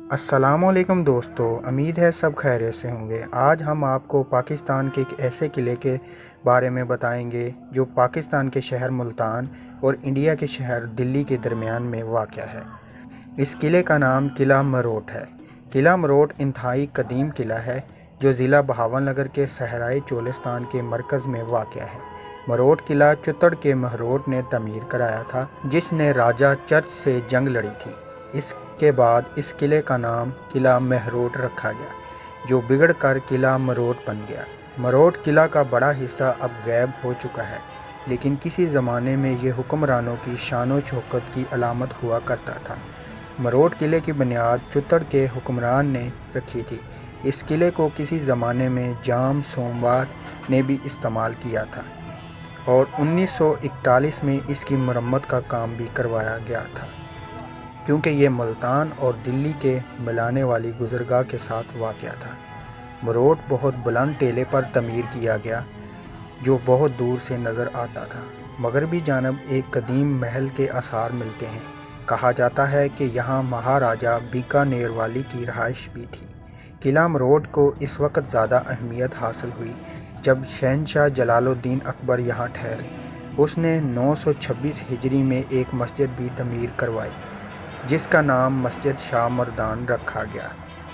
अस्सलाम वालेकुम दोस्तों, उम्मीद है सब खैरियत से होंगे। आज हम आपको पाकिस्तान के एक ऐसे किले के बारे में बताएंगे जो पाकिस्तान के शहर मुल्तान और इंडिया के शहर दिल्ली के दरमियान में वाक़ है। इस किले का नाम किला मरोट है। किला मरोट इंतहाई कदीम किला है जो ज़िला बहावलनगर के सहराई चोलिस्तान के मरकज़ में वाक़ है। मरोट किला चुतड़ के महरोट ने तमीर कराया था, जिसने राजा चर्च से जंग लड़ी थी। इसके बाद इस किले का नाम किला महरोट रखा गया, जो बिगड़ कर किला मरोट बन गया। मरोट किला का बड़ा हिस्सा अब गायब हो चुका है, लेकिन किसी ज़माने में ये हुक्मरानों की शान शौकत की अलामत हुआ करता था। मरोट किले की बुनियाद चुतड़ के हुक्मरान ने रखी थी। इस किले को किसी ज़माने में जाम सोमवार ने भी इस्तेमाल किया था और 1941 में इसकी मरम्मत का काम भी करवाया गया था, क्योंकि ये मुल्तान और दिल्ली के मिलाने वाली गुज़रगाह के साथ वाक़या था। मरोट बहुत बुलंद टेले पर तमीर किया गया, जो बहुत दूर से नज़र आता था। मगरबी जानब एक कदीम महल के आसार मिलते हैं। कहा जाता है कि यहाँ महाराजा बीकानेर वाली की रहाइश भी थी। किला मरोट को इस वक्त ज़्यादा अहमियत हासिल हुई जब शहनशाह जलालुद्दीन अकबर यहाँ ठहरे। उसने 926 हिजरी में एक मस्जिद भी तमीर करवाई, जिसका नाम मस्जिद शाह मर्दान रखा गया।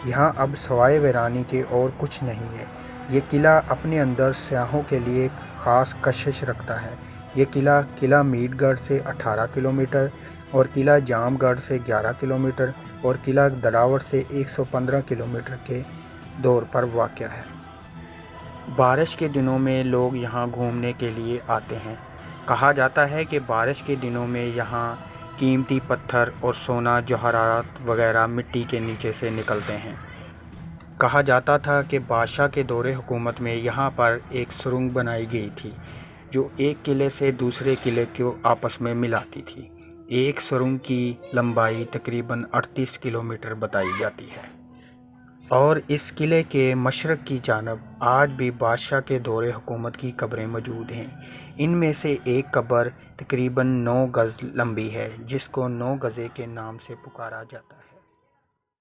यहाँ अब सवाए वीरानी के और कुछ नहीं है। ये किला अपने अंदर सयाहों के लिए ख़ास कशिश रखता है। ये किला मीरगढ़ से 18 किलोमीटर और किला जामगढ़ से 11 किलोमीटर और किला दरावट से 115 किलोमीटर के दौर पर वाक़या है। बारिश के दिनों में लोग यहाँ घूमने के लिए आते हैं। कहा जाता है कि बारिश के दिनों में यहाँ कीमती पत्थर और सोना जवाहरात वगैरह मिट्टी के नीचे से निकलते हैं। कहा जाता था कि बादशाह के दौरे हुकूमत में यहाँ पर एक सुरंग बनाई गई थी, जो एक किले से दूसरे किले को आपस में मिलाती थी। एक सुरंग की लंबाई तकरीबन 38 किलोमीटर बताई जाती है और इस किले के मशरक़ की जानब आज भी बादशाह के दौरे हुकूमत की कब्रें मौजूद हैं। इनमें से एक कब्र तकरीबन 9 गज़ लंबी है, जिसको 9 गज़े के नाम से पुकारा जाता है।